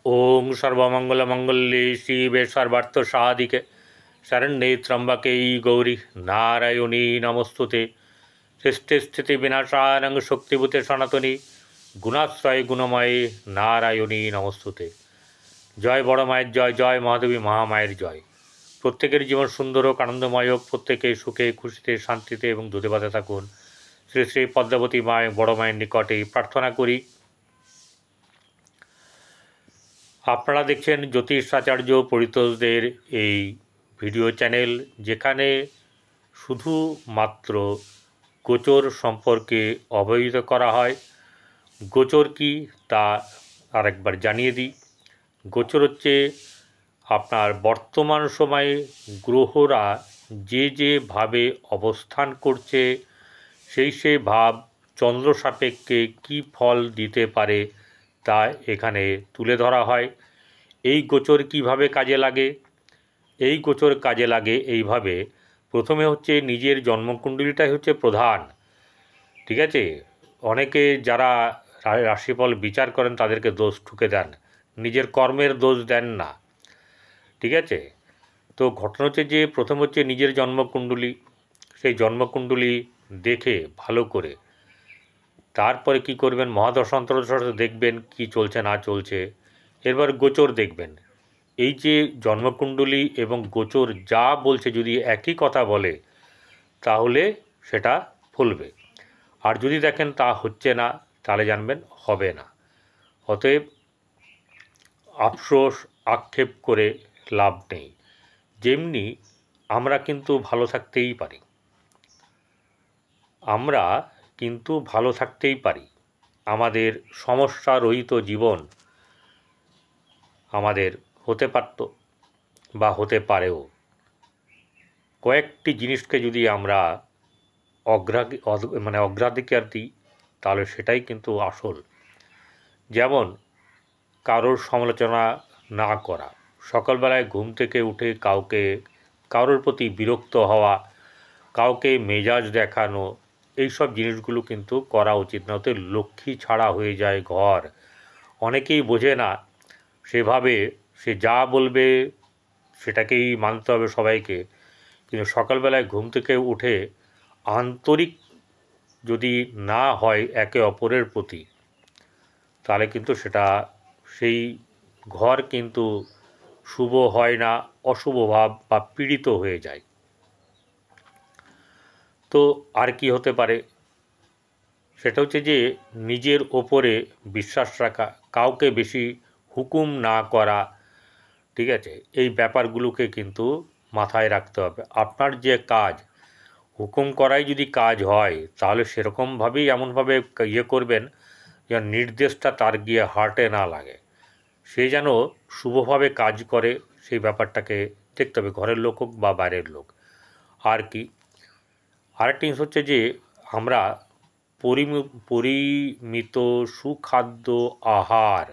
ओं सर्वमंगलमंगल्ये शिवे सर्वार्थसाधिके शरण्ये त्र्यंबके गौरी नारायणी नमस्तुते सृष्टि स्थिति विनाशानं शक्तिभूते सनातनी गुणाश्रय गुणमये नारायणी नमस्तुते। जय बड़ मायर जय, जय महादेवी महामायर जय। प्रत्येकेर जीवन सुंदर होक, आनंदमय होक, प्रत्येके सुखे खुशिते शांतिते एवं दूधे भाते थाकुन। श्री श्री पद्मावती माय बड़ मायेर निकटे प्रार्थना करी। আপনারা দেখছেন জ্যোতিষ আচার্য পরিতোষদের এই ভিডিও চ্যানেল, যেখানে শুধুমাত্র গোচর সম্পর্কে অবহিত করা হয়। গোচর কি তা আরেকবার জানিয়ে দিই। গোচর হচ্ছে আপনার বর্তমান সময়ে গ্রহরা যে ভাবে অবস্থান করছে সেই ভাব চন্দ্র সাপেক্ষে কী ফল দিতে পারে তা এখানে তুলে ধরা হয়। এই গোচর কিভাবে কাজে লাগে? এই গোচর কাজে লাগে এইভাবে। প্রথমে হচ্ছে নিজের জন্মকুণ্ডলীটাই হচ্ছে প্রধান, ঠিক আছে। অনেকে যারা রাশিফল বিচার করেন তাদেরকে দোষ ঠুকে দেন, নিজের কর্মের দোষ দেন না, ঠিক আছে। তো ঘটনা হচ্ছে যে প্রথম হচ্ছে নিজের জন্মকুণ্ডলী, সেই জন্মকুণ্ডলী দেখে ভালো করে তারপরে কি করবেন, মহাদশা অন্তর্দশা দেখবেন কি চলছে না চলছে। এরপর গোচর দেখবেন। এই যে জন্মকুণ্ডলী এবং গোচর যা বলছে যদি একই কথা বলে তাহলে সেটা ফলবে, আর যদি দেখেন তা হচ্ছে না তাহলে জানবেন হবে না। অতএব আফসোস আক্ষেপ করে লাভ নেই। যেমনি আমরা কিন্তু ভালো থাকতেই পারি, আমরা কিন্তু ভালো থাকতেই পারি। আমাদের সমস্যা রহিত জীবন আমাদের হতে পারত বা হতে পারেও। কয়েকটি জিনিসকে যদি আমরা অগ্রাধিকার দিই তাহলে সেটাই কিন্তু আসল। যেমন কারোর সমালোচনা না করা, সকালবেলায় ঘুম থেকে উঠে কারোর প্রতি বিরক্ত হওয়া, কাউকে মেজাজ দেখানো, এইসব জিনিসগুলো কিন্তু করা উচিত না। ওতে লক্ষ্মী ছাড়া হয়ে যায় ঘর। অনেকেই বোঝে না, সেভাবে সে যা বলবে সেটাকেই মানতে হবে সবাইকে। কিন্তু সকালবেলায় ঘুম থেকে উঠে আন্তরিক যদি না হয় একে অপরের প্রতি, তাহলে কিন্তু সেই ঘর কিন্তু শুভ হয় না, অশুভ ভাব বা পীড়িত হয়ে যায়। তো আর কি হতে পারে, সেটা হচ্ছে যে নিজের ওপরে বিশ্বাস রাখা, কাউকে বেশি হুকুম না করা, ঠিক আছে। এই ব্যাপারগুলোকে কিন্তু মাথায় রাখতে হবে। আপনার যে কাজ, হুকুম করাই যদি কাজ হয় তাহলে সেরকমভাবেই এমনভাবে করবেন যেন নির্দেশটা তার গিয়ে হার্টে না লাগে, সে যেন শুভভাবে কাজ করে। সেই ব্যাপারটাকে দেখতে হবে, ঘরের লোক হোক বা বাইরের লোক। আর কি আরেকটা জিনিস হচ্ছে যে আমরা পরিমিত সুখাদ্য আহার,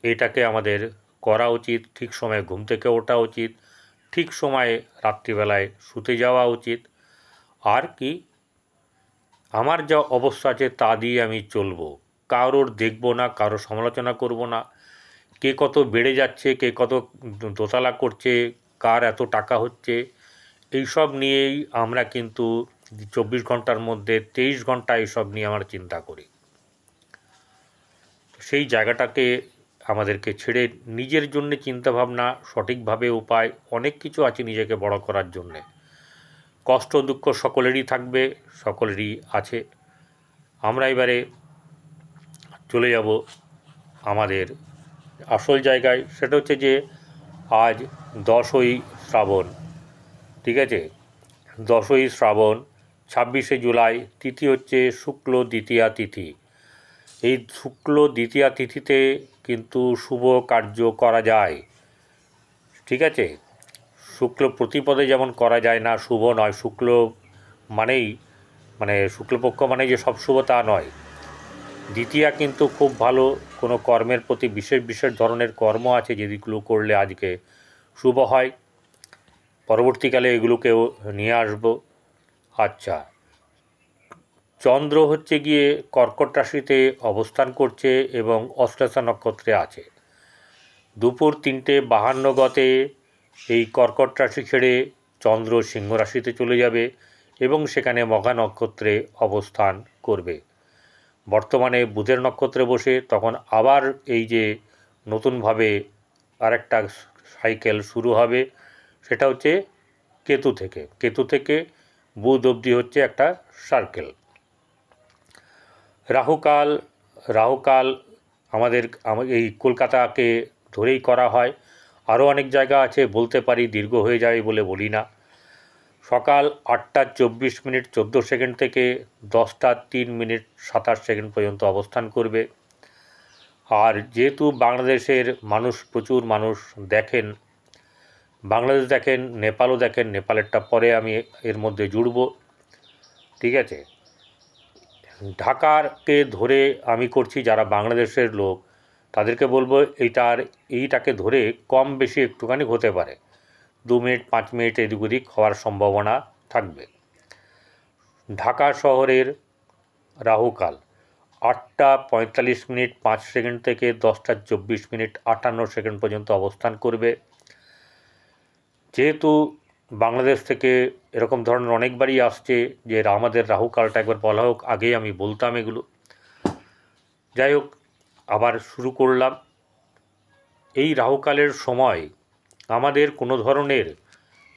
এটাকে আমাদের করা উচিত। ঠিক সময়ে ঘুম থেকে ওঠা উচিত, ঠিক সময়ে রাত্রিবেলায় শুতে যাওয়া উচিত। আর কি আমার যা অবস্থা আছে তা দিয়ে আমি চলবো, কারোর দেখব না, কারোর সমালোচনা করব না। কে কত বেড়ে যাচ্ছে, কে কত দোতলা করছে, কার এত টাকা হচ্ছে, এইসব নিয়েই আমরা কিন্তু 24 ঘন্টার মধ্যে 23 ঘন্টা এইসব নিয়ে আমরা চিন্তা করি। সেই জায়গাটাকে আমাদেরকে ছেড়ে নিজের জন্যে চিন্তাভাবনা, সঠিকভাবে উপায় অনেক কিছু আছে নিজেকে বড় করার জন্যে। কষ্ট দুঃখ সকলেরই থাকবে, সকলেরই আছে। আমরা এবারে চলে যাব আমাদের আসল জায়গায়। সেটা হচ্ছে যে আজ 10ই শ্রাবণ, ঠিক আছে। 10ই শ্রাবণ, 26শে জুলাই, তিথি হচ্ছে শুক্ল দ্বিতীয়া তিথি। এই শুক্ল দ্বিতীয়া তিথিতে কিন্তু শুভ কার্য করা যায়, ঠিক আছে। শুক্ল প্রতিপদে যেমন করা যায় না, শুভ নয়। শুক্ল মানেই শুক্লপক্ষ মানে যে সব শুভ তা নয়। দ্বিতীয়া কিন্তু খুব ভালো। কোনো কর্মের প্রতি বিশেষ ধরনের কর্ম আছে যেগুলো করলে আজকে শুভ হয়। পরবর্তীকালে এগুলোকেও নিয়ে আসব। আচ্ছা, চন্দ্র হচ্ছে গিয়ে কর্কট রাশিতে অবস্থান করছে এবং অশ্লেষা নক্ষত্রে আছে। দুপুর 3:52 গতে এই কর্কট রাশি ছেড়ে চন্দ্র সিংহ রাশিতে চলে যাবে এবং সেখানে মঘা নক্ষত্রে অবস্থান করবে। বর্তমানে বুধের নক্ষত্রে বসে তখন আবার এই যে নতুনভাবে আরেকটা সাইকেল শুরু হবে, সেটা হচ্ছে কেতু থেকে বুধ অবধি হচ্ছে একটা সার্কেল। রাহুকাল আমাদের এই কলকাতাকে ধরেই করা হয়, আরও অনেক জায়গা আছে, বলতে পারি দীর্ঘ হয়ে যায় বলে বলি না। সকাল 8:24:14 থেকে 10:03:27 পর্যন্ত অবস্থান করবে। আর যেহেতু বাংলাদেশের প্রচুর মানুষ দেখেন, বাংলাদেশ দেখেন, নেপালও দেখেন, নেপালেরটা পরে আমি এর মধ্যে জুড়ব, ঠিক আছে। ঢাকাকে ধরে আমি করছি, যারা বাংলাদেশের লোক তাদেরকে বলবো এইটাকে ধরে কম বেশি একটুখানি হতে পারে, 2 মিনিট 5 মিনিট এদিক ওদিক হওয়ার সম্ভাবনা থাকবে। ঢাকা শহরের রাহুকাল 8:45:05 থেকে 10:24:58 পর্যন্ত অবস্থান করবে। যেহেতু বাংলাদেশ থেকে এরকম ধরনের অনেকবারই আসছে যে আমাদের রাহুকালটা একবার বলা হোক, আগেই আমি বলতাম এগুলো। যাই হোক, আবার শুরু করলাম। এই রাহুকালের সময় আমাদের কোনো ধরনের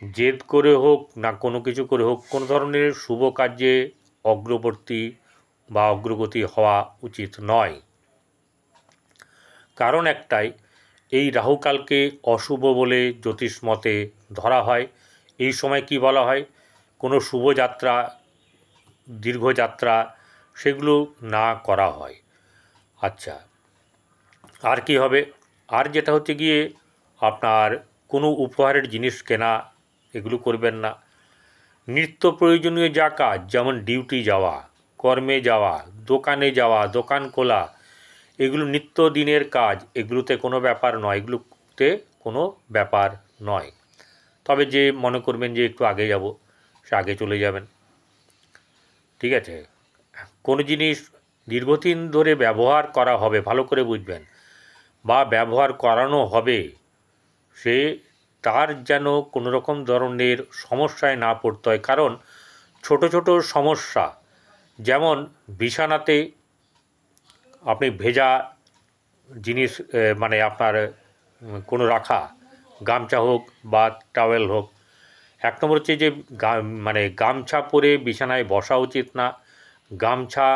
জেদ করে হোক না কোনো কিছু করে হোক, কোনো ধরনের শুভ কার্যে অগ্রবর্তী বা অগ্রগতি হওয়া উচিত নয়। কারণ একটাই, এই রাহুকালকে অশুভ বলে জ্যোতিষমতে ধরা হয়। এই সময় কি বলা হয়, কোনো শুভযাত্রা, দীর্ঘযাত্রা সেগুলো না করা হয়। আচ্ছা, আর কি হবে? আর যেটা হচ্ছে গিয়ে আপনার কোনো উপহারের জিনিস কেনা, এগুলো করবেন না। নিত্য প্রয়োজনীয় যা কাজ, যেমন ডিউটি যাওয়া, কর্মে যাওয়া, দোকানে যাওয়া, দোকান খোলা, এগুলো নিত্য দিনের কাজ, এগুলোতে কোনো ব্যাপার নয়, এগুলোতে কোনো ব্যাপার নয়। তবে যে মনে করবেন যে একটু আগে যাব, সে আগে চলে যাবেন, ঠিক আছে। কোনো জিনিস দীর্ঘদিন ধরে ব্যবহার করা হবে, ভালো করে বুঝবেন, বা ব্যবহার করানো হবে, সে তার যেন কোনো রকম ধরনের সমস্যায় না পড়তে হয়। কারণ ছোট ছোট সমস্যা, যেমন বিছানাতে আপনি ভেজা জিনিস মানে আপনার কোনো রাখা, গামছা হোক বা টাওয়েল হোক, এক নম্বর হচ্ছে যে গামছা পরে বিছানায় বসা উচিত না, গামছা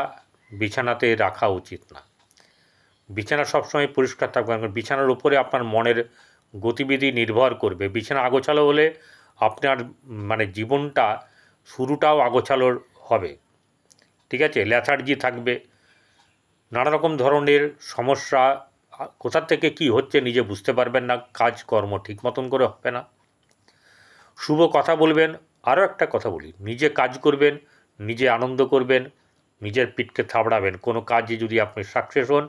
বিছানাতে রাখা উচিত না। বিছানা সবসময় পরিষ্কার থাকবে, কারণ বিছানার উপরে আপনার মনের গতিবিধি নির্ভর করবে। বিছানা আগোছালো হলে আপনার জীবনটা শুরুটাও আগোছালোর হবে, ঠিক আছে। লেথার্জি থাকবে, নানা রকম ধরনের সমস্যা, কোথা থেকে কি হচ্ছে নিজে বুঝতে পারবেন না, কাজকর্ম ঠিক মতন করে হবে না। শুভ কথা বলবেন। আরও একটা কথা বলি, নিজে কাজ করবেন, নিজে আনন্দ করবেন, নিজের পিঠকে থাবড়াবেন। কোনো কাজে যদি আপনি সাকসেস হন,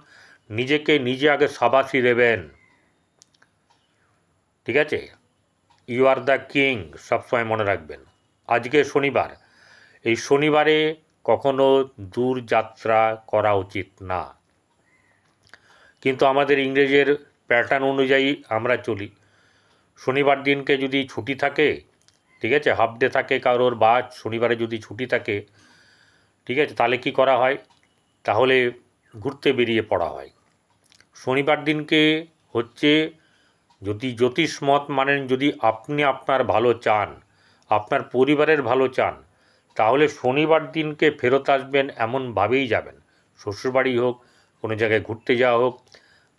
নিজেকে নিজে আগে শাবাশি দেবেন, ঠিক আছে। ইউ আর দ্য কিং, সবসময় মনে রাখবেন। আজকে শনিবার, এই শনিবারে কখনো দূর যাত্রা করা উচিত না। কিন্তু আমাদের ইংরেজের প্যাটার্ন অনুযায়ী আমরা চলি। শনিবার দিনকে যদি ছুটি থাকে, ঠিক আছে, হাফ ডে থাকে কারোর, বা শনিবারে যদি ছুটি থাকে, ঠিক আছে, তাহলে কি করা হয়, তাহলে ঘুরতে বেরিয়ে পড়া হয়। শনিবার দিনকে হচ্ছে, যদি জ্যোতিষ মত মানেন, যদি আপনি আপনার ভালো চান, আপনার পরিবারের ভালো চান, তাহলে শনিবার দিনকে ফেরত আসবেন এমনভাবেই যাবেন। শ্বশুরবাড়ি হোক, কোনো জায়গায় ঘুরতে যাওয়া হোক,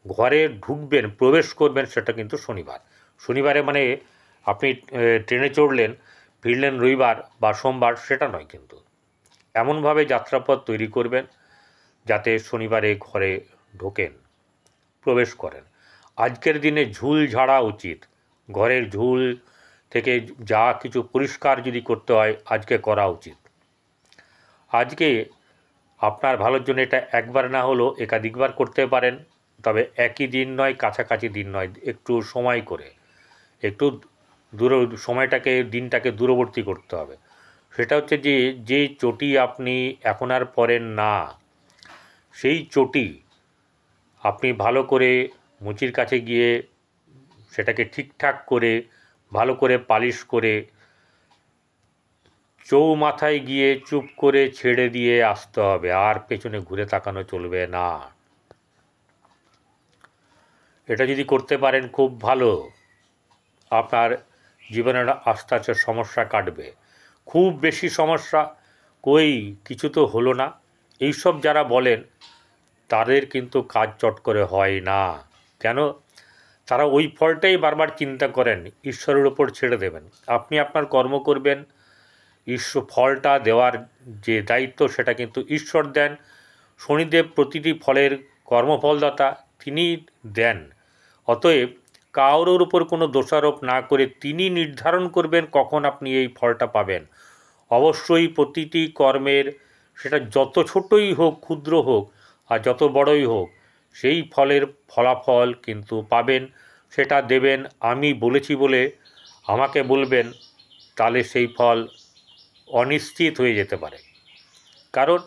ঘরে ঢুকবেন, প্রবেশ করবেন, সেটা কিন্তু শনিবারে আপনি ট্রেনে চড়লেন, ফিরলেন রবিবার বা সোমবার, সেটা নয়। কিন্তু এমনভাবে যাত্রাপথ তৈরি করবেন যাতে শনিবারে ঘরে ঢোকেন, প্রবেশ করেন। আজকের দিনে ঝুল ঝাড়া উচিত, ঘরের ঝুল থেকে যা কিছু পরিষ্কার যদি করতে হয় আজকে করা উচিত। আজকে আপনার ভালোর জন্য এটা একবার না হলেও একাধিকবার করতে পারেন, তবে একই দিন নয়, কাছাকাছি দিন নয়, একটু সময় করে, একটু সময়টাকে, দিনটাকে দূরবর্তী করতে হবে। সেটা হচ্ছে যে যে চটি আপনি এখন আর পরেন না, সেই চটি আপনি ভালো করে মুচির কাছে গিয়ে সেটাকে ঠিকঠাক করে ভালো করে পালিশ করে চৌমাথায় গিয়ে চুপ করে ছেড়ে দিয়ে আসতে হবে, আর পেছনে ঘুরে তাকানো চলবে না। এটা যদি করতে পারেন খুব ভালো, আপনার জীবনের আস্তে আস্তে সমস্যা কাটবে। খুব বেশি সমস্যা, কই কিছু তো হলো না, এইসব যারা বলেন তাদের কিন্তু কাজ চট করে হয় না। কেন? তারা ওই ফলটাই বারবার চিন্তা করেন, ঈশ্বরের ওপর ছেড়ে দেবেন। আপনি আপনার কর্ম করবেন, ঈশ্বর ফলটা দেওয়ার যে দায়িত্ব সেটা কিন্তু ঈশ্বর দেন। শনিদেব প্রতিটি ফলের কর্মফলদাতা, তিনি দেন। অতএব কারোর উপর কোনো দোষারোপ না করে তিনি নির্ধারণ করবেন কখন আপনি এই ফলটা পাবেন। অবশ্যই প্রতিটি কর্মের, সেটা যত ছোটই হোক, ক্ষুদ্র হোক আর যত বড়ই হোক, সেই ফলের ফলাফল কিন্তু পাবেন। সেটা দেবেন আমি বলেছি বলে আমাকে বলবেন, তাহলে সেই ফল অনিশ্চিত হয়ে যেতে পারে, কারণ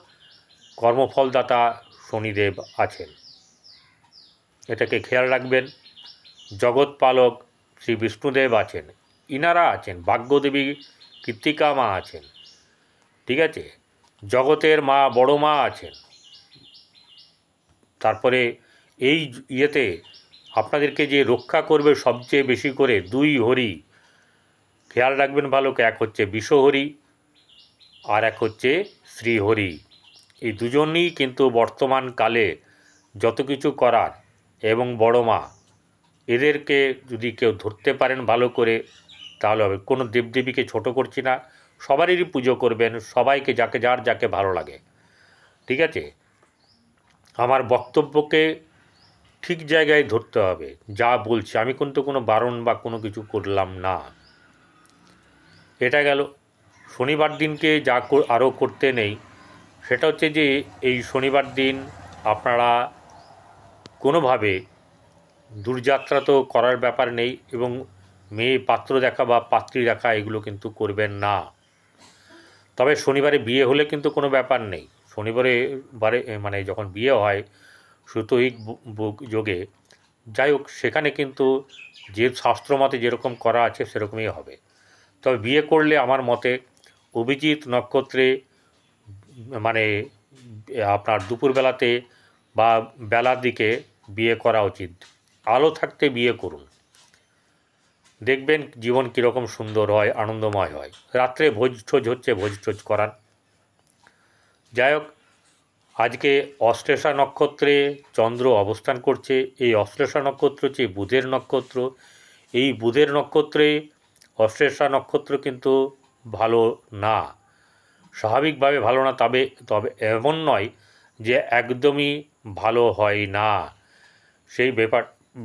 কর্মফলদাতা শনিদেব আছেন। এটাকে খেয়াল রাখবেন। জগৎপালক শ্রী বিষ্ণুদেব আছেন, ইনারা আছেন, ভাগ্যদেবী কৃত্তিকা মা আছেন, ঠিক আছে, জগতের মা বড় মা আছেন। তারপরে এই ইয়েতে আপনাদেরকে যে রক্ষা করবে সবচেয়ে বেশি করে দুই হরি, খেয়াল রাখবেন ভালো, এক হচ্ছে বিষহরি আর এক হচ্ছে শ্রীহরি। এই দুজনই কিন্তু বর্তমান কালে যত কিছু করার, এবং বড় মা, এদেরকে যদি কেউ ধরতে পারেন ভালো করে তাহলে হবে। কোনো দেবদেবীকে ছোট করছি না, সবারই পুজো করবেন, সবাইকে যাকে ভালো লাগে, ঠিক আছে। আমার বক্তব্যকে ঠিক জায়গায় ধরতে হবে, যা বলছি আমি কিন্তু কোনো বারণ বা কোনো কিছু করলাম না। এটা গেল। শনিবার দিনকে যা আরও করতে নেই, সেটা হচ্ছে যে এই শনিবার দিন আপনারা কোনোভাবে দূরযাত্রা তো করার ব্যাপার নেই, এবং মেয়ে পাত্র দেখা বা পাত্রী দেখা এগুলো কিন্তু করবেন না। তবে শনিবারে বিয়ে হলে কিন্তু কোনো ব্যাপার নেই। শনিবারে মানে যখন বিয়ে হয় সুতহিক যোগে, যাই হোক, সেখানে কিন্তু যে শাস্ত্রমতে যেরকম করা আছে সেরকমই হবে। তবে বিয়ে করলে আমার মতে অভিজিৎ নক্ষত্রে, মানে আপনার দুপুরবেলাতে বা বেলার দিকে বিয়ে করা উচিত। আলো থাকতে বিয়ে করুন, দেখবেন জীবন কীরকম সুন্দর হয়, আনন্দময় হয়। রাত্রে ভোজটোজ হচ্ছে, ভোজটোজ করান। যাই হোক, আজকে অশ্লেষা নক্ষত্রে চন্দ্র অবস্থান করছে। এই অশ্লেষা নক্ষত্র হচ্ছে বুধের নক্ষত্র। এই বুধের নক্ষত্রে অশ্লেষা নক্ষত্র কিন্তু ভালো না, স্বাভাবিকভাবে ভালো না। তবে এমন নয় যে একদমই ভালো হয় না। সেই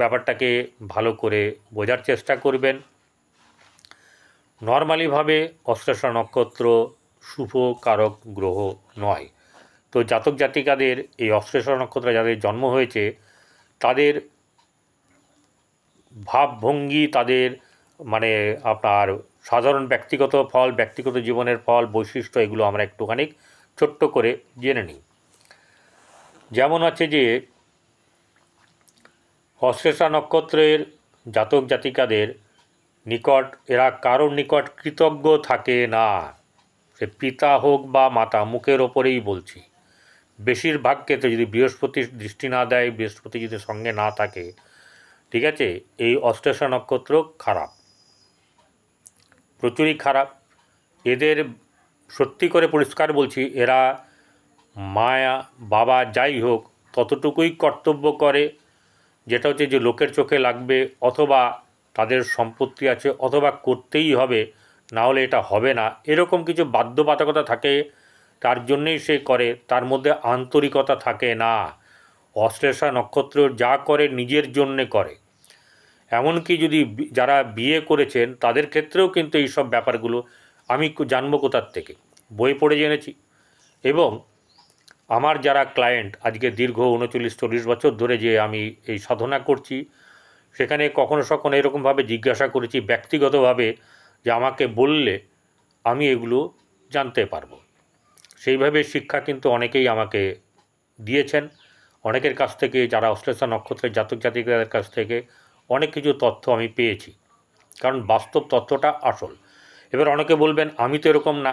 ব্যাপারটাকে ভালো করে বোঝার চেষ্টা করবেন। নর্মালিভাবে অশ্লেষা নক্ষত্র শুভ কারক গ্রহ নয়। তো জাতক জাতিকাদের এই অশ্লেষা নক্ষত্রে যাদের জন্ম হয়েছে, তাদের ভাবভঙ্গি, তাদের মানে আপনার সাধারণ ব্যক্তিগত ফল, ব্যক্তিগত জীবনের ফল, বৈশিষ্ট্য, এগুলো আমরা একটুখানি ছোট্ট করে জেনে নিই। যেমন আছে যে অশ্লেষা নক্ষত্রের জাতক জাতিকাদের নিকট, এরা কারোর নিকট কৃতজ্ঞ থাকে না। সে পিতা হোক বা মাতা, মুখের ওপরেই বলছি। বেশিরভাগ ক্ষেত্রে যদি বৃহস্পতির দৃষ্টি না দেয়, বৃহস্পতি যদি সঙ্গে না থাকে, ঠিক আছে, এই অশ্লেষা নক্ষত্র খারাপ, প্রচুরই খারাপ। এদের সত্যি করে পরিষ্কার বলছি, এরা মায়া বাবা যাই হোক ততটুকুই কর্তব্য করে, যেটা হচ্ছে যে লোকের চোখে লাগবে, অথবা তাদের সম্পত্তি আছে, অথবা করতেই হবে, না হলে এটা হবে না, এরকম কিছু বাধ্যবাধকতা থাকে, তার জন্যেই সে করে। তার মধ্যে আন্তরিকতা থাকে না। অশ্লেষা নক্ষত্র যা করে নিজের জন্যে করে। এমনকি যদি যারা বিয়ে করেছেন তাদের ক্ষেত্রেও কিন্তু এই সব ব্যাপারগুলো আমি জানবো কোথার থেকে, বই পড়ে জেনেছি। এবং আমার যারা ক্লায়েন্ট, আজকে দীর্ঘ 39-40 বছর ধরে যে আমি এই সাধনা করছি, সেখানে কখনো কখনো এরকমভাবে জিজ্ঞাসা করেছি ব্যক্তিগতভাবে, যে আমাকে বললে আমি এগুলো জানতে পারবো। সেইভাবে শিক্ষা কিন্তু অনেকেই আমাকে দিয়েছেন, অনেকের কাছ থেকে, যারা অশ্লেষা নক্ষত্রের জাতক জাতিকাদের কাছ থেকে অনেক কিছু তথ্য আমি পেয়েছি, কারণ বাস্তব তথ্যটা আসল। এবার অনেকে বলবেন আমি তো এরকম না,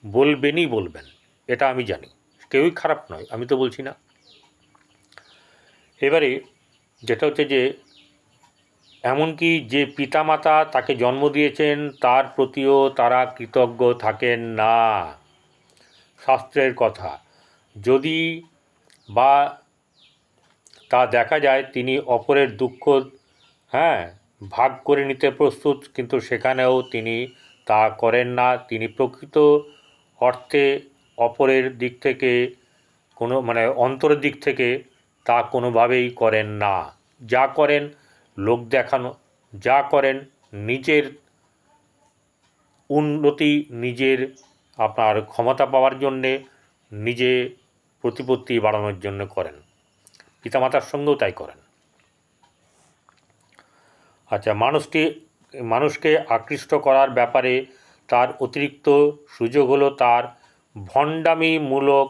বলবেন, এটা আমি জানি, কেউই খারাপ নয়, আমি তো বলছি না। এবারে যেটা হচ্ছে যে এমনকি যে পিতামাতা তাকে জন্ম দিয়েছেন তার প্রতিও তারা কৃতজ্ঞ থাকেন না। শাস্ত্রের কথা, যদি বা তা দেখা যায় তিনি অপরের দুঃখ ভাগ করে নিতে প্রস্তুত, কিন্তু সেখানেও তিনি তা করেন না। তিনি প্রকৃত অর্থে অপরের দিক থেকে অন্তরের দিক থেকে তা কোনোভাবেই করেন না। যা করেন লোক দেখানো, যা করেন নিজের উন্নতি, নিজের আপনার ক্ষমতা পাওয়ার জন্যে, নিজে প্রতিপত্তি বাড়ানোর জন্য করেন। পিতামাতার সঙ্গেও তাই করেন। আচ্ছা, মানুষকে আকৃষ্ট করার ব্যাপারে তার অতিরিক্ত সুযোগ হলো তার ভণ্ডামিমূলক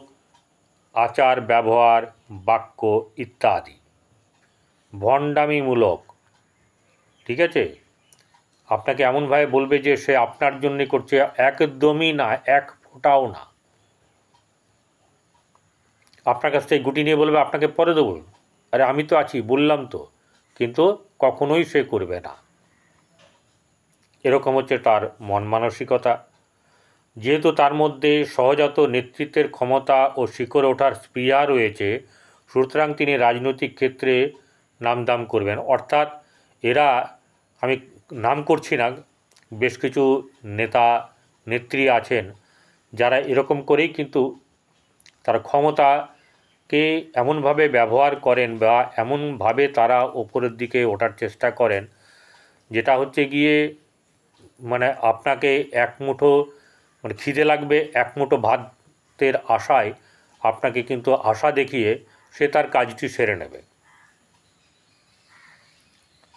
আচার ব্যবহার, বাক্য ইত্যাদি। ভণ্ডামিমূলক, ঠিক আছে, আপনাকে এমনভাবে বলবে যে সে আপনার জন্যে করছে, একদমই না, এক ফোঁটাও না। আপনার কাছ থেকে গুটি নিয়ে বলবে আপনাকে পরে দেবো, আরে আমি তো আছি, বললাম তো, কিন্তু কখনোই সে করবে না। এরকম হচ্ছে তার মন মানসিকতা। যেহেতু তার মধ্যে সহজাত নেতৃত্বের ক্ষমতা ও শিখরে ওঠার স্পৃহা রয়েছে, সুতরাং তিনি রাজনৈতিক ক্ষেত্রে নামদাম করবেন। অর্থাৎ এরা, আমি নাম করছি না, বেশ কিছু নেতা নেত্রী আছেন যারা এরকম করেই কিন্তু তার ক্ষমতাকে এমনভাবে ব্যবহার করেন বা এমনভাবে তারা ওপরের দিকে ওঠার চেষ্টা করেন, যেটা হচ্ছে গিয়ে আপনাকে এক মুঠো খিদে লাগবে, এক মুঠো ভাতের আশায় আপনাকে কিন্তু আশা দেখিয়ে সে তার কাজটি সেরে নেবে।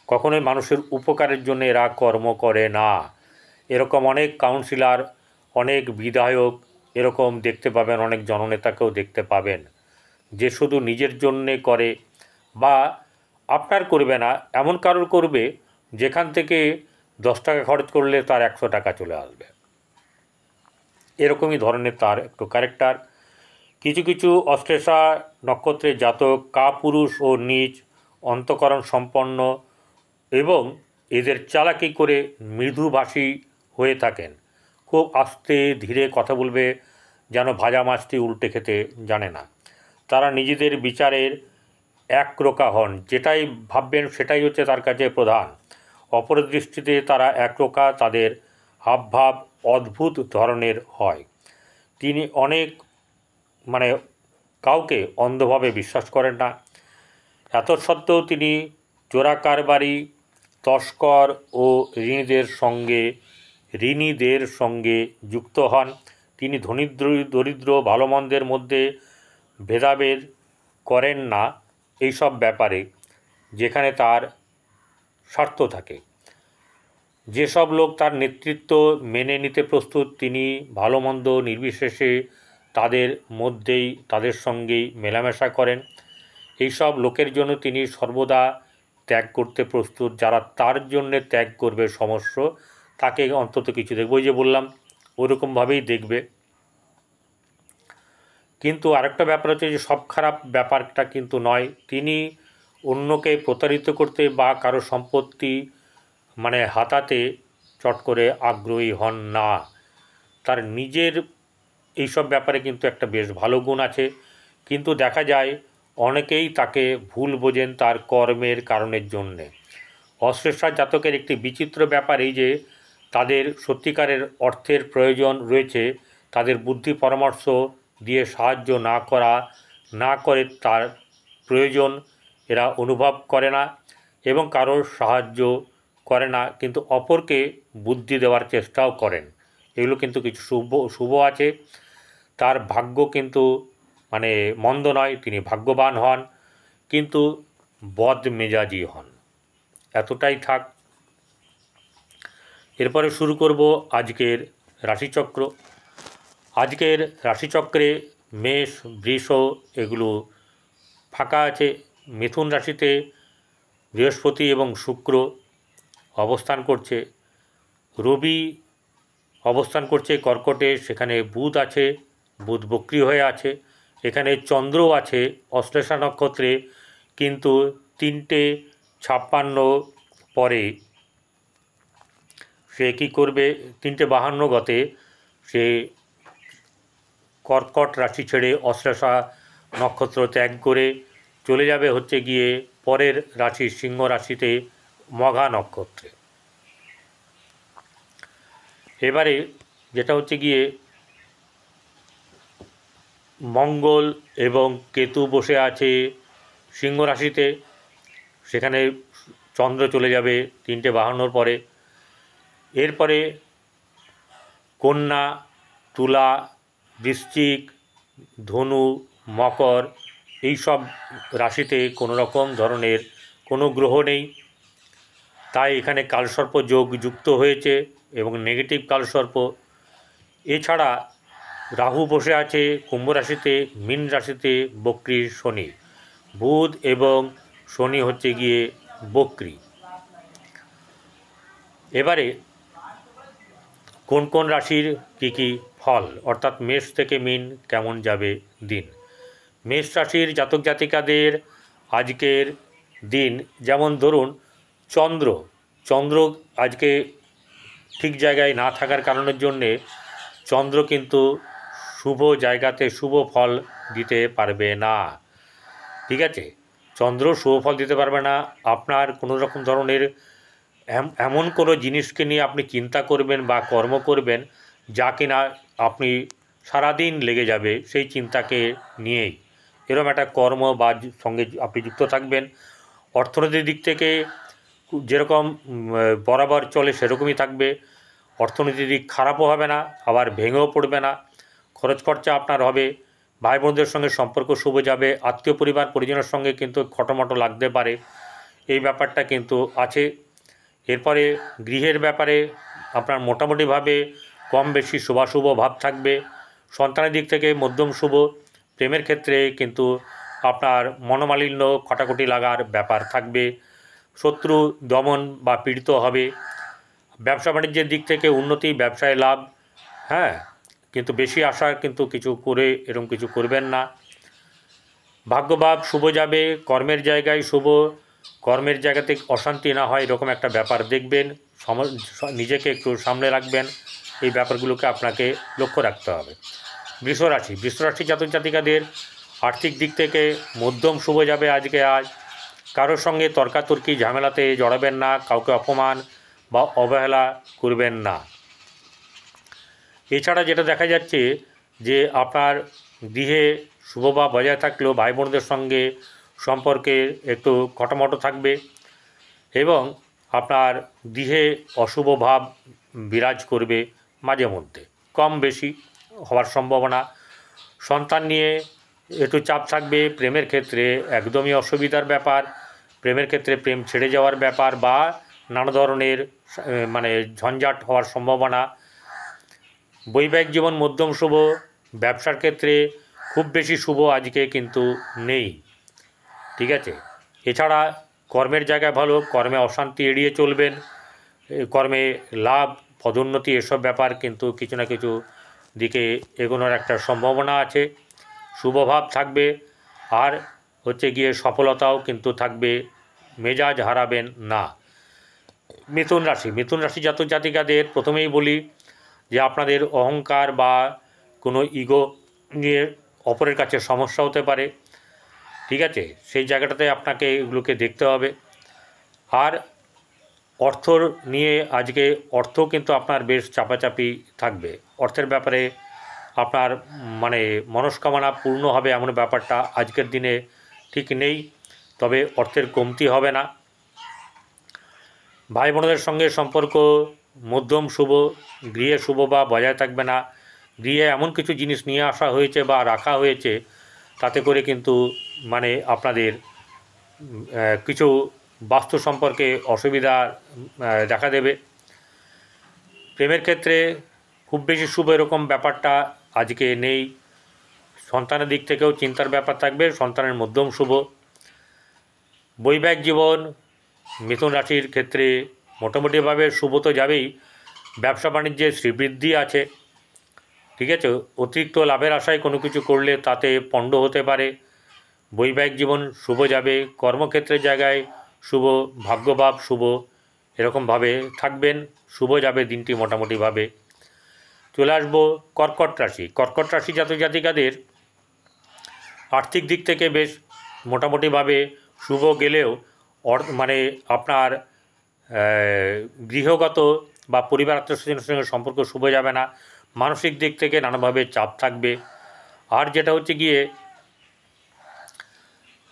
কখনোই মানুষের উপকারের জন্য এরা কর্ম করে না। এরকম অনেক কাউন্সিলর, অনেক বিধায়ক এরকম দেখতে পাবেন, অনেক জননেতাকেও দেখতে পাবেন যে শুধু নিজের জন্যে করে, বা আপনার করবে না, এমন কারোর করবে যেখান থেকে 10 টাকা খরচ করলে তার 100 টাকা চলে আসবে। এরকমই ধরনের তার একটু ক্যারেক্টার। কিছু কিছু অশ্লেষা নক্ষত্রের জাতক কাপুরুষ ও নিজ অন্তঃকরণ সম্পন্ন এবং এদের চালাকি করে মৃদুভাষী হয়ে থাকেন। খুব আস্তে ধীরে কথা বলবে, যেন ভাজা মাছটি উল্টে খেতে জানে না। তারা নিজেদের বিচারের একরোখা হন, যেটাই ভাববেন সেটাই হচ্ছে তার কাছে প্রধান। অপরের দৃষ্টিতে তারা একরোখা, তাদের হাবভাব অদ্ভুত ধরনের হয়। তিনি অনেক কাউকে অন্ধভাবে বিশ্বাস করেন না। এত সত্ত্বেও তিনি চোরাকারবারি, তস্কর ও ঋণীদের সঙ্গে যুক্ত হন। তিনি ধনী দরিদ্র, ভালো মন্দের মধ্যে ভেদাভেদ করেন না এইসব ব্যাপারে, যেখানে তার স্বার্থ থাকে। যেসব লোক তার নেতৃত্ব মেনে নিতে প্রস্তুত, তিনি ভালো মন্দ নির্বিশেষে তাদের সঙ্গেই মেলামেশা করেন। এইসব লোকের জন্য তিনি সর্বদা ত্যাগ করতে প্রস্তুত। যারা তার জন্যে ত্যাগ করবে সমস্ত, তাকে অন্তত কিছু দেখবে, ওই যে বললাম ওরকমভাবেই দেখবে। কিন্তু আরেকটা ব্যাপার হচ্ছে যে সব খারাপ ব্যাপারটা কিন্তু নয়। তিনি অন্যকে প্রতারিত করতে বা কারো সম্পত্তি হাতাতে চট করে আগ্রহী হন না। তার নিজের এইসব ব্যাপারে কিন্তু একটা বেশ ভালো গুণ আছে, কিন্তু দেখা যায় অনেকেই তাকে ভুল বোঝেন তার কর্মের কারণের জন্যে। অশ্লেষা জাতকের একটি বিচিত্র ব্যাপার এই যে তাদের সত্যিকারের অর্থের প্রয়োজন রয়েছে, তাদের বুদ্ধি পরামর্শ দিয়ে সাহায্য না করে তার প্রয়োজন এরা অনুভব করে না এবং কারোর সাহায্য করে না, কিন্তু অপরকে বুদ্ধি দেওয়ার চেষ্টাও করেন। এগুলো কিন্তু কিছু শুভ আছে। তার ভাগ্য কিন্তু মন্দ নয়, তিনি ভাগ্যবান হন, কিন্তু বদমেজাজি হন। এতটাই থাক। এরপরে শুরু করব আজকের রাশিচক্র। আজকের রাশিচক্রে মেষ, বৃষ এগুলো ফাঁকা আছে। মিথুন রাশিতে বৃহস্পতি এবং শুক্র অবস্থান করছে, রবি অবস্থান করছে কর্কটে, সেখানে বুধ আছে, বুধ বক্রী হয়ে আছে। এখানে চন্দ্র আছে অশ্লেষা নক্ষত্রে, কিন্তু 3:56 পরে সে কী করবে, 3:52 গতে সে কর্কট রাশি ছেড়ে অশ্লেষা নক্ষত্র ত্যাগ করে চলে যাবে হচ্ছে গিয়ে পরের রাশি সিংহ রাশিতে মঘা নক্ষত্রে। এবারে যেটা হচ্ছে গিয়ে মঙ্গল এবং কেতু বসে আছে সিংহ রাশিতে, সেখানে চন্দ্র চলে যাবে 3:52 পরে। এরপরে কন্যা, তুলা, বৃশ্চিক, ধনু, মকর এই সব রাশিতে কোনো রকম ধরনের কোনো গ্রহ নেই, তাই এখানে কালসর্প যোগ যুক্ত হয়েছে এবং নেগেটিভ কালসর্প। এছাড়া রাহু বসে আছে কুম্ভ রাশিতে, মীন রাশিতে বক্রী শনি, বুধ এবং শনি হচ্ছে গিয়ে বক্রী। এবারে কোন কোন রাশির কী কী ফল, অর্থাৎ মেষ থেকে মীন কেমন যাবে দিন। মেষ রাশির জাতক জাতিকাদের আজকের দিন, যেমন ধরুন চন্দ্র আজকে ঠিক জায়গায় না থাকার কারণের জন্যে চন্দ্র কিন্তু শুভ জায়গাতে শুভ ফল দিতে পারবে না, ঠিক আছে। চন্দ্র শুভ ফল দিতে পারবে না। আপনার কোনো রকম ধরনের এমন কোনো জিনিসকে নিয়ে আপনি চিন্তা করবেন বা কর্ম করবেন যা কিনা আপনি সারাদিন লেগে যাবে সেই চিন্তাকে নিয়েই, এরকম একটা কর্ম বা সঙ্গে আপনি যুক্ত থাকবেন। অর্থনৈতিক দিক থেকে যেরকম বরাবর চলে সেরকমই থাকবে, অর্থনৈতিক দিক খারাপও হবে না, আবার ভেঙেও পড়বে না। খরচ খরচা আপনার হবে, ভাই বোনদের সঙ্গে সম্পর্ক শুভ যাবে, আত্মীয় পরিবার পরিজনের সঙ্গে কিন্তু খটোমটো লাগতে পারে, এই ব্যাপারটা কিন্তু আছে। এরপরে গৃহের ব্যাপারে আপনার মোটামুটিভাবে কম বেশি শুভাশুভ ভাব থাকবে। সন্তানের দিক থেকে মধ্যম শুভ। প্রেমের ক্ষেত্রে কিন্তু আপনার মনোমালিন্য খটাখটি লাগার ব্যাপার থাকবে, শত্রু দমন বা পীড়িত হবে। ব্যবসা বাণিজ্যের দিক থেকে উন্নতি, ব্যবসায় লাভ, হ্যাঁ, কিন্তু বেশি আশা কিন্তু কিছু করে এরকম কিছু করবেন না। ভাগ্যভাব শুভ যাবে, কর্মের জায়গায় শুভ, কর্মের জায়গাতে অশান্তি না হয় এরকম একটা ব্যাপার দেখবেন, নিজেকে একটু সামলে রাখবেন, এই ব্যাপারগুলোকে আপনাকে লক্ষ্য রাখতে হবে। বৃষরাশি জাতক জাতিকাদের আর্থিক দিক থেকে মধ্যম শুভ যাবে আজকে। কারোর সঙ্গে তর্কাতর্কি ঝামেলাতে জড়াবেন না, কাউকে অপমান বা অবহেলা করবেন না। এছাড়া যেটা দেখা যাচ্ছে যে আপনার গৃহে শুভভাব বজায় থাকলেও ভাই বোনদের সঙ্গে সম্পর্কে একটু খটোমটো থাকবে এবং আপনার গৃহে অশুভ ভাব বিরাজ করবে মাঝে মধ্যে, কম বেশি হওয়ার সম্ভাবনা। সন্তান নিয়ে একটু চাপ থাকবে। প্রেমের ক্ষেত্রে একদমই অসুবিধার ব্যাপার, প্রেমের ক্ষেত্রে প্রেম ছেড়ে যাওয়ার ব্যাপার বা নানা ধরনের ঝঞ্ঝাট হওয়ার সম্ভাবনা। বৈবাহিক জীবন মধ্যম শুভ, ব্যবসার ক্ষেত্রে খুব বেশি শুভ আজকে কিন্তু নেই, ঠিক আছে। এছাড়া কর্মের জায়গায় ভালো, কর্মে অশান্তি এড়িয়ে চলবেন, কর্মে লাভ পদোন্নতি এসব ব্যাপার কিন্তু কিছু না কিছু দিকে এগোনোর একটা সম্ভাবনা আছে, শুভভাব থাকবে। আর হচ্ছে গিয়ে সফলতাও কিন্তু থাকবে, মেজাজ হারাবেন না। মিথুন রাশি জাতক জাতিকাদের প্রথমেই বলি যে আপনাদের অহংকার বা কোনো ইগো নিয়ে অপরের কাছে সমস্যা হতে পারে, ঠিক আছে, সেই জায়গাটাতে আপনাকে এগুলোকে দেখতে হবে। আর অর্থ নিয়ে আজকে কিন্তু আপনার বেশ চাপাচাপি থাকবে, অর্থের ব্যাপারে আপনার মনস্কামনা পূর্ণ হবে এমন ব্যাপারটা আজকের দিনে ঠিক নেই, তবে অর্থের কমতি হবে না। ভাই বোনদের সঙ্গে সম্পর্ক মধ্যম শুভ, গৃহে শুভ বা বজায় থাকবে না। গৃহে এমন কিছু জিনিস নিয়ে আসা হয়েছে বা রাখা হয়েছে তাতে করে কিন্তু আপনাদের কিছু বাস্তু সম্পর্কে অসুবিধা দেখা দেবে। প্রেমের ক্ষেত্রে খুব বেশি শুভ এরকম ব্যাপারটা আজকে নেই। সন্তানের দিক থেকেও চিন্তার ব্যাপার থাকবে, সন্তানের মধ্যম শুভ। বৈবাহিক জীবন মিথুন রাশির ক্ষেত্রে মোটামুটিভাবে শুভ তো যাবেই, ব্যবসা বাণিজ্যে শ্রীবৃদ্ধি আছে, ঠিক আছে। অতিরিক্ত লাভের আশায় কোনো কিছু করলে তাতে পণ্ড হতে পারে। বৈবাহিক জীবন শুভ যাবে, কর্মক্ষেত্রের জায়গায় শুভ, ভাগ্যভাব শুভ, এরকমভাবে থাকবেন, শুভ যাবে দিনটি মোটামুটিভাবে। চলে আসবো কর্কট রাশি। কর্কট রাশি জাতক জাতিকাদের আর্থিক দিক থেকে বেশ মোটামুটিভাবে শুভ গেলেও মানে আপনার গৃহগত বা পরিবার আত্মীয়স্বজনের সঙ্গে সম্পর্ক শুভ যাবে না, মানসিক দিক থেকে নানাভাবে চাপ থাকবে। আর যেটা হচ্ছে গিয়ে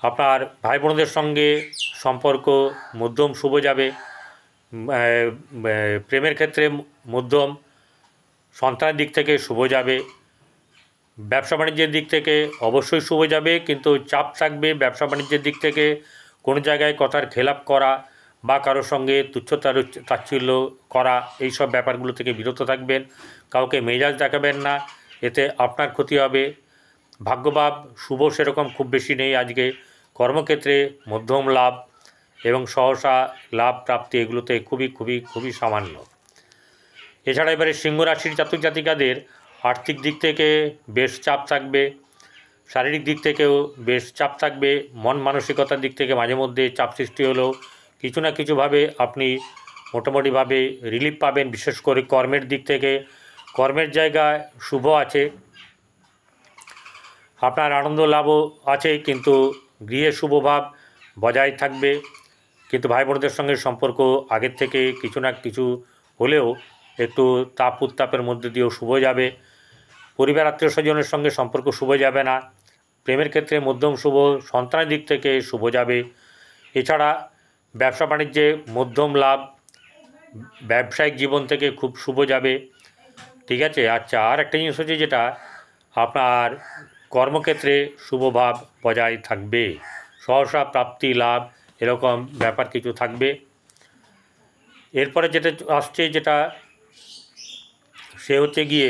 আপনার ভাই বোনদের সঙ্গে সম্পর্ক মধ্যম শুভ যাবে, প্রেমের ক্ষেত্রে মধ্যম, সন্তানের দিক থেকে শুভ যাবে। ব্যবসা বাণিজ্যের দিক থেকে অবশ্যই শুভ যাবে, কিন্তু চাপ থাকবে ব্যবসা বাণিজ্যের দিক থেকে। কোনো জায়গায় কথার খেলাপ করা বা কারোর সঙ্গে তাচ্ছিল্য করা, এইসব ব্যাপারগুলো থেকে বিরত থাকবেন। কাউকে মেজাজ দেখাবেন না, এতে আপনার ক্ষতি হবে। ভাগ্যভাব শুভ সেরকম খুব বেশি নেই আজকে। কর্মক্ষেত্রে মধ্যম লাভ এবং সহসা লাভ প্রাপ্তি এগুলোতে খুবই খুবই খুবই সামান্য। এছাড়া এবারে সিংহ রাশির জাতক জাতিকাদের আর্থিক দিক থেকে বেশ চাপ থাকবে, শারীরিক দিক থেকেও বেশ চাপ থাকবে, মন মানসিকতার দিক থেকে মাঝে মধ্যে চাপ সৃষ্টি হলেও কিছু না কিছুভাবে আপনি মোটামুটিভাবে রিলিফ পাবেন। বিশেষ করে কর্মের দিক থেকে, কর্মের জায়গায় শুভ আছে, আপনার আনন্দ লাভও আছে, কিন্তু গৃহে শুভভাব বজায় থাকবে। কিন্তু ভাই বোনদের সঙ্গে সম্পর্ক আগের থেকে কিছু না কিছু হলেও একটু তাপ উত্তাপের মধ্যে দিয়েও শুভ যাবে। পরিবার আত্মীয় স্বজনের সঙ্গে সম্পর্ক শুভ যাবে না। প্রেমের ক্ষেত্রে মধ্যম শুভ, সন্তানের দিক থেকে শুভ যাবে। এছাড়া ব্যবসা বাণিজ্যে মধ্যম লাভ, ব্যবসায়িক জীবন থেকে খুব শুভ যাবে, ঠিক আছে। আচ্ছা, আর একটা জিনিস হচ্ছে যেটা আপনার কর্মক্ষেত্রে শুভভাব বজায় থাকবে, সহসা প্রাপ্তি লাভ এরকম ব্যাপার কিছু থাকবে। এরপরে যেটা আসছে যেটা সে হচ্ছে গিয়ে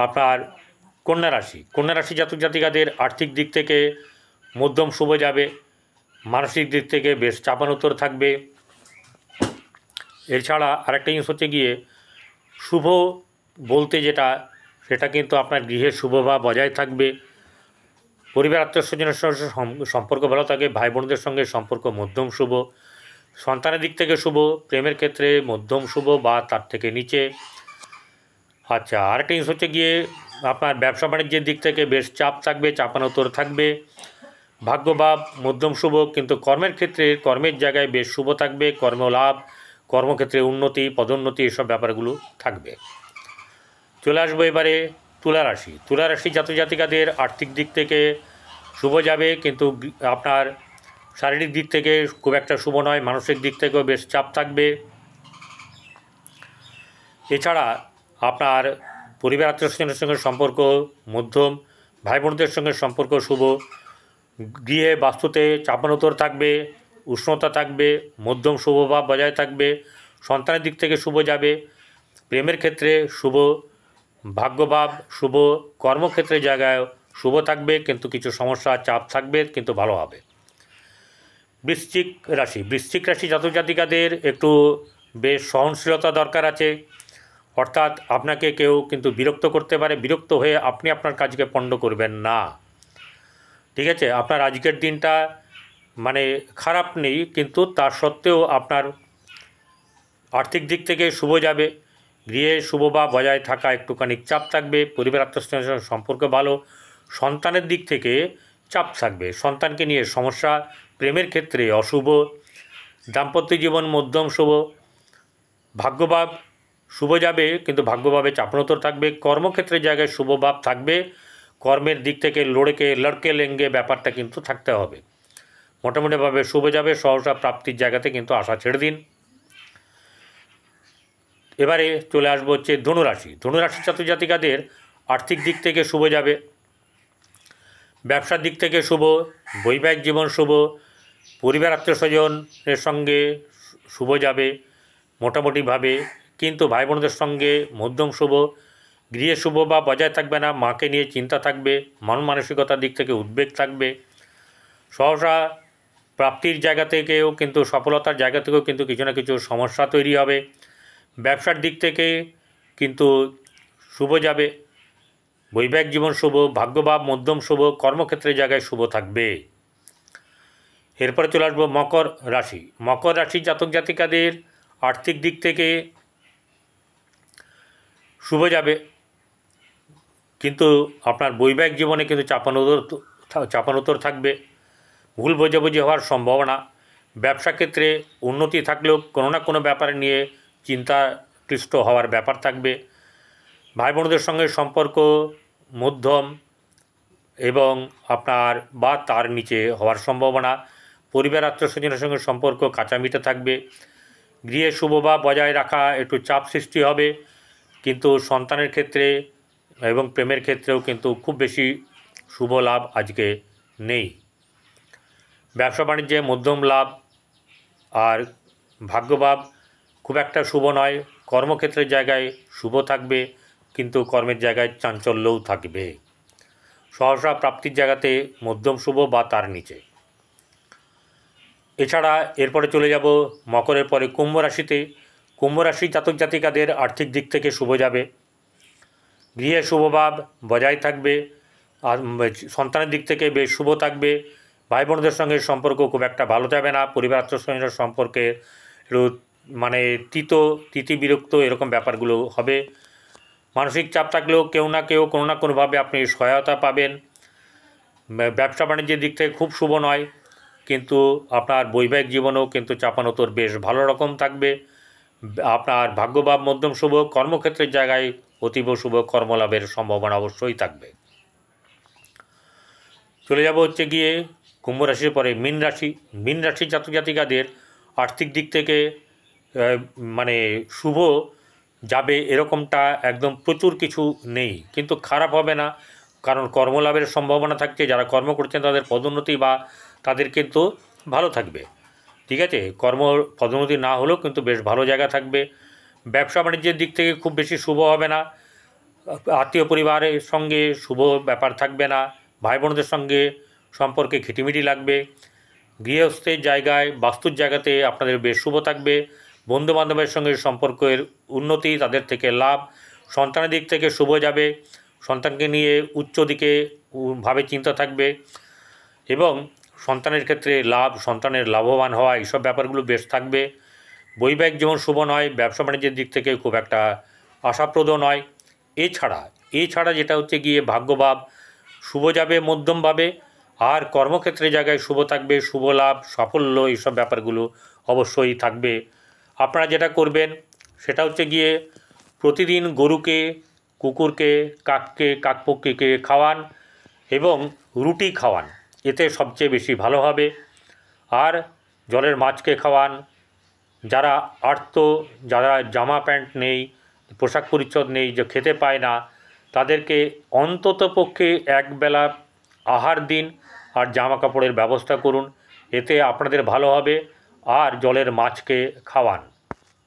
আপনার কন্যা রাশি। কন্যা রাশি জাতক জাতিকাদের আর্থিক দিক থেকে মধ্যম শুভ যাবে, মানসিক দিক থেকে বেশ চাপানোত্তর থাকবে। এছাড়া আরেকটা জিনিস হচ্ছে গিয়ে শুভ বলতে যেটা, সেটা কিন্তু আপনার গৃহের শুভভাব বজায় থাকবে। পরিবার আত্মীয়স্বজনের সঙ্গে সম্পর্ক ভালো থাকে, ভাই বোনদের সঙ্গে সম্পর্ক মধ্যম শুভ, সন্তানের দিক থেকে শুভ, প্রেমের ক্ষেত্রে মধ্যম শুভ বা তার থেকে নিচে। আচ্ছা, আরেকটা জিনিস হচ্ছে গিয়ে আপনার ব্যবসা বাণিজ্যের দিক থেকে বেশ চাপ থাকবে, চাপানোত্তর থাকবে। ভাগ্যভাব মধ্যম শুভ, কিন্তু কর্মের ক্ষেত্রে কর্মের জায়গায় বেশ শুভ থাকবে, কর্মলাভ, কর্মক্ষেত্রে উন্নতি, পদোন্নতি, এসব ব্যাপারগুলো থাকবে। চলে আসবো এবারে তুলা রাশি। তুলা রাশি জাতক জাতিকাদের আর্থিক দিক থেকে শুভ যাবে, কিন্তু আপনার শারীরিক দিক থেকে খুব একটা শুভ নয়, মানসিক দিক থেকেও বেশ চাপ থাকবে। এছাড়া আপনার পরিবার আত্মীয়স্বজনের সঙ্গে সম্পর্ক মধ্যম, ভাই বোনদের সঙ্গে সম্পর্ক শুভ, গৃহে বাস্তুতে চাপানোত্তর থাকবে, উষ্ণতা থাকবে, মধ্যম শুভভাব বজায় থাকবে, সন্তানের দিক থেকে শুভ যাবে, প্রেমের ক্ষেত্রে শুভ, ভাগ্যভাব শুভ, কর্মক্ষেত্রের জায়গায় শুভ থাকবে, কিন্তু কিছু সমস্যা চাপ থাকবে, কিন্তু ভালো হবে। বৃশ্চিক রাশি। বৃশ্চিক রাশি জাতক জাতিকাদের একটু বেশ সহনশীলতা দরকার আছে, অর্থাৎ আপনাকে কেউ কিন্তু বিরক্ত করতে পারে, বিরক্ত হয়ে আপনি আপনার কাজকে পণ্ড করবেন না, ঠিক আছে। আপনার আজকের দিনটা মানে খারাপ নেই, কিন্তু তার সত্ত্বেও আপনার আর্থিক দিক থেকে শুভ যাবে, গৃহে শুভভাব বজায় থাকা একটুখানি চাপ থাকবে, পরিবার আত্মীয়স্বজনের সম্পর্ক ভালো, সন্তানের দিক থেকে চাপ থাকবে, সন্তানকে নিয়ে সমস্যা, প্রেমের ক্ষেত্রে অশুভ, দাম্পত্য জীবন মধ্যম শুভ, ভাগ্যভাব শুভ যাবে, কিন্তু ভাগ্যভাবে চাপানোত্তর থাকবে, কর্মক্ষেত্রের জায়গায় শুভভাব থাকবে, কর্মের দিক থেকে লড়কে লেঙ্গে ব্যাপারটা কিন্তু থাকতে হবে, মোটামুটিভাবে শুভ যাবে, সহসা প্রাপ্তির জায়গাতে কিন্তু আশা ছেড়ে দিন। এবারে চলে আসবো হচ্ছে ধনুরাশি। ধনুরাশি জাতক জাতিকাদের আর্থিক দিক থেকে শুভ যাবে, ব্যবসার দিক থেকে শুভ, বৈবাহিক জীবন শুভ, পরিবার আত্মীয়স্বজনের সঙ্গে শুভ যাবে মোটামুটিভাবে, কিন্তু ভাই বোনদের সঙ্গে মধ্যম শুভ, গৃহে শুভ বা বজায় থাকবে না, মাকে নিয়ে চিন্তা থাকবে, মন মানসিকতার দিক থেকে উদ্বেগ থাকবে। সহসা প্রাপ্তির জায়গা থেকেও কিন্তু সফলতার জায়গা থেকেও কিন্তু কিছু না কিছু সমস্যা তৈরি হবে। ব্যবসার দিক থেকে কিন্তু শুভ যাবে, বৈবাহিক জীবন শুভ, ভাগ্যভাব মধ্যম শুভ, কর্মক্ষেত্রের জায়গায় শুভ থাকবে। এরপরে চলে আসবো মকর রাশি। মকর রাশির জাতক জাতিকাদের আর্থিক দিক থেকে শুভ যাবে, কিন্তু আপনার বৈবাহিক জীবনে কিন্তু চাপানোতর থাকবে, ভুল বোঝাবুঝি হওয়ার সম্ভাবনা। ব্যবসা ক্ষেত্রে উন্নতি থাকলেও কোনো না কোনো ব্যাপারে নিয়ে চিন্তাক্লিষ্ট হওয়ার ব্যাপার থাকবে। ভাই বোনদের সঙ্গে সম্পর্ক মধ্যম এবং আপনার বা তার নিচে হওয়ার সম্ভাবনা। পরিবার আত্মীয়স্বজনের সঙ্গে সম্পর্ক কাঁচামিটে থাকবে। গৃহে শুভ বা বজায় রাখা একটু চাপ সৃষ্টি হবে, কিন্তু সন্তানের ক্ষেত্রে এবং প্রেমের ক্ষেত্রেও কিন্তু খুব বেশি শুভ লাভ আজকে নেই। ব্যবসা বাণিজ্যে মধ্যম লাভ আর ভাগ্যভাব খুব একটা শুভ নয়। কর্মক্ষেত্রের জায়গায় শুভ থাকবে, কিন্তু কর্মের জায়গায় চাঞ্চল্যও থাকবে। সহসা প্রাপ্তির জায়গাতে মধ্যম শুভ বা তার নিচে। এছাড়া এরপরে চলে যাব মকরের পরে কুম্ভ রাশিতে। কুম্ভ রাশির জাতক জাতিকাদের আর্থিক দিক থেকে শুভ যাবে, গৃহে শুভভাব বজায় থাকবে, আর সন্তানের দিক থেকে বেশ শুভ থাকবে। ভাই বোনদের সঙ্গে সম্পর্ক খুব একটা ভালো যাবে না, পরিবার আত্মীয়স্বজনের সম্পর্কে একটু মানে তিতি বিরক্ত এরকম ব্যাপারগুলো হবে। মানসিক চাপ থাকলেও কেউ না কেউ কোনো না কোনোভাবে আপনি সহায়তা পাবেন। ব্যবসা বাণিজ্যের দিক থেকে খুব শুভ নয়, কিন্তু আপনার বৈবাহিক জীবনেও কিন্তু চাপানোতর বেশ ভালো রকম থাকবে। আপনার ভাগ্যভাব মধ্যম শুভ, কর্মক্ষেত্রের জায়গায় অতীব শুভ কর্মলাভের সম্ভাবনা অবশ্যই থাকবে। চলে যাব হচ্ছে গিয়ে কুম্ভ রাশির পরে মীন রাশি। মীন রাশির জাতক জাতিকাদের আর্থিক দিক থেকে মানে শুভ যাবে এরকমটা একদম প্রচুর কিছু নেই, কিন্তু খারাপ হবে না, কারণ কর্মলাভের সম্ভাবনা থাকছে। যারা কর্ম করছেন তাদের পদোন্নতি বা তাদের কিন্তু ভালো থাকবে, ঠিক আছে। পদোন্নতি না হলেও কিন্তু বেশ ভালো জায়গা থাকবে। ব্যবসা বাণিজ্যের দিক থেকে খুব বেশি শুভ হবে না, আত্মীয় পরিবারের সঙ্গে শুভ ব্যাপার থাকবে না, ভাই বোনদের সঙ্গে সম্পর্কে খিটিমিটি লাগবে। গৃহস্থের জায়গায় বাস্তুর জায়গাতে আপনাদের বেশ শুভ থাকবে। বন্ধুবান্ধবের সঙ্গে সম্পর্কের উন্নতি, তাদের থেকে লাভ। সন্তানের দিক থেকে শুভ যাবে, সন্তানকে নিয়ে উচ্চ দিকে ভাবে চিন্তা থাকবে এবং সন্তানের ক্ষেত্রে লাভ, সন্তানের লাভবান হওয়া এইসব ব্যাপারগুলো বেশ থাকবে। বৈবাহিক জীবন শুভ নয়, ব্যবসা বাণিজ্যের দিক থেকে খুব একটা আশাপ্রদ নয়। এছাড়া যেটা হচ্ছে গিয়ে ভাগ্যভাব শুভ যাবে মধ্যমভাবে, আর কর্মক্ষেত্রের জায়গায় শুভ থাকবে, শুভ লাভ, সাফল্য এইসব ব্যাপারগুলো অবশ্যই থাকবে। আপনারা যেটা করবেন সেটা হচ্ছে গিয়ে প্রতিদিন গরুকে, কুকুরকে, কাকপক্ষীকে খাওয়ান এবং রুটি খাওয়ান, এতে সবচেয়ে বেশি ভালো হবে। আর জলের মাছকে খাওয়ান। যারা যারা জামা প্যান্ট নেই, পোশাক পরিচ্ছদ নেই, যে খেতে পায় না, তাদেরকে অন্ততপক্ষে একবেলা আহার দিন আর জামা কাপড়ের ব্যবস্থা করুন, এতে আপনাদের ভালো হবে। আর জলের মাছকে খাওয়ান।